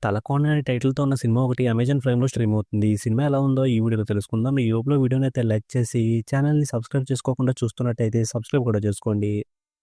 'తలకోన' అనే టైటిల్‌తో ఉన్న సినిమా ఒకటి అమెజాన్ ప్రైమ్‌లో స్ట్రీమ్ అవుతుంది. ఈ సినిమా ఎలా ఉందో ఈ వీడియోలో తెలుసుకుందాం. ఈ లోపులో వీడియోనైతే లైక్ చేసి ఛానెల్‌ని సబ్స్క్రైబ్ చేసుకోకుండా చూస్తున్నట్టయితే సబ్స్క్రైబ్ కూడా చేసుకోండి.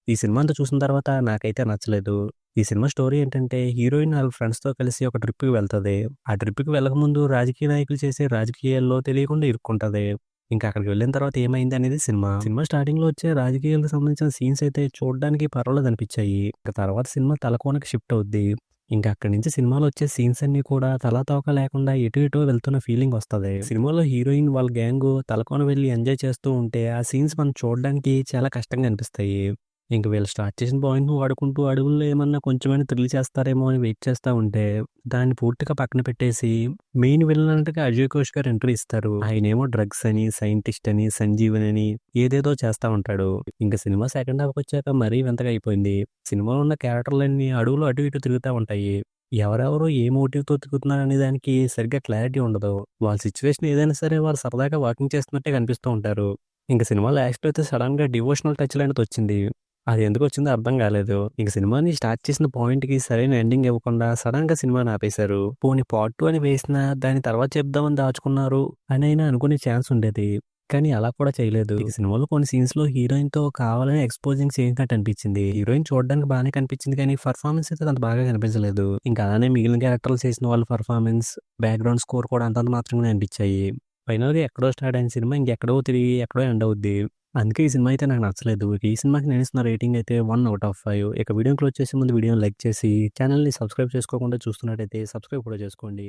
ఈ సినిమా అంతా చూసిన తర్వాత నాకైతే నచ్చలేదు. ఈ సినిమా స్టోరీ ఏంటంటే హీరోయిన్ ఆళ్ళ ఫ్రెండ్స్‌తో కలిసి ఒక ట్రిప్‌కి వెళ్తది. ఆ ట్రిప్‌కి వెళ్ళకముందు రాజకీయ నాయకులు చేసే రాజకీయాల్లో తెలియకుండా ఇరుక్కుంటది. ఇంకా అక్కడికి వెళ్ళిన తర్వాత ఏమైంది అనేది సినిమా. సినిమా స్టార్టింగ్‌లో వచ్చే రాజకీయాలకు సంబంధించిన సీన్స్ అయితే చూడడానికి పర్వాలేదనిపించాయి. ఇక తర్వాత సినిమా తలకోనకి షిఫ్ట్ అవుద్ది. ఇంకా అక్కడి నుంచి సినిమాలో వచ్చే సీన్స్ అన్నీ కూడా తలాతోక లేకుండా ఎటు ఎటో వెళ్తున్న ఫీలింగ్ వస్తది. సినిమాలో హీరోయిన్ వాళ్ళ గ్యాంగు తలకోన వెళ్లి ఎంజాయ్ చేస్తూ ఉంటే ఆ సీన్స్ మనం చూడడానికి చాలా కష్టంగా అనిపిస్తాయి. ఇంక వీళ్ళు స్టార్ట్ చేసిన పాయింట్‌ని వాడుకుంటూ అడవుల్లో ఏమన్నా కొంచెమైనా థ్రిల్ చేస్తారేమో అని వెయిట్ చేస్తా ఉంటే, దాన్ని పూర్తిగా పక్కన పెట్టేసి మెయిన్ విలన్‌గా అజయ్ ఘోష్ గారు ఎంట్రీ ఇస్తారు. ఆయనేమో డ్రగ్స్ అని, సైంటిస్ట్ అని, సంజీవని అని ఏదేదో చేస్తా ఉంటాడు. ఇంక సినిమా సెకండ్ హాఫ్‌కొచ్చాక మరీ వింతగా అయిపోయింది. సినిమాలో ఉన్న క్యారెక్టర్‌లన్నీ అడవిలో అటు ఇటు తిరుగుతా ఉంటాయి. ఎవరెవరు ఏ మోటివ్‌తో తిరుగుతున్నారనే దానికి సరిగ్గా క్లారిటీ ఉండదు. వాళ్ళ సిట్యుయేషన్ ఏదైనా సరే వాళ్ళు సరదాగా వాకింగ్ చేస్తున్నట్టే కనిపిస్తూ ఉంటారు. ఇంక సినిమా లాస్ట్‌లో అయితే సడెన్‌గా డివోషనల్ టచ్ లాంటిదొచ్చింది. అది ఎందుకొచ్చిందో అర్థం కాలేదు. ఇంక సినిమాని స్టార్ట్ చేసిన పాయింట్‌కి సరైన ఎండింగ్ ఇవ్వకుండా సడెన్‌గా సినిమాని ఆపేశారు. పోనీ పార్ట్ 2 అని వేసినా దాని తర్వాత చెప్దామని దాచుకున్నారు అనైనా అనుకునే ఛాన్స్ ఉండేది. కానీ అలా కూడా చేయలేదు. ఇక సినిమాలో కొన్ని సీన్స్‌లో హీరోయిన్‌తో కావాలని ఎక్స్‌పోజింగ్ చేసినట్టు అనిపించింది. హీరోయిన్ చూడడానికి బానే కనిపించింది కానీ పెర్ఫార్మన్స్ అయితే అంత బాగా కనిపించలేదు. ఇంకా అలానే మిగిలిన క్యారెక్టర్లు చేసిన వాళ్ళ పెర్ఫార్మన్స్, బ్యాక్‌గ్రౌండ్ స్కోర్ కూడా అంతంత మాత్రంగానే అనిపించాయి. ఫైనల్‌గా ఎక్కడో స్టార్ట్ అయిన సినిమా ఇంకెక్కడో తిరిగి ఎక్కడో ఎండ్ అవుద్ది. అందుకే ఈ సినిమా అయితే నాకు నచ్చలేదు. ఈ సినిమాకి నేను ఇస్తున్న రేటింగ్ అయితే 1/5. ఇక వీడియోని క్లోజ్ చేసే ముందు వీడియోని లైక్ చేసి ఛానెల్‌ని సబ్స్క్రైబ్ చేసుకోకుండా చూస్తున్నట్టయితే సబ్స్క్రైబ్ కూడా చేసుకోండి.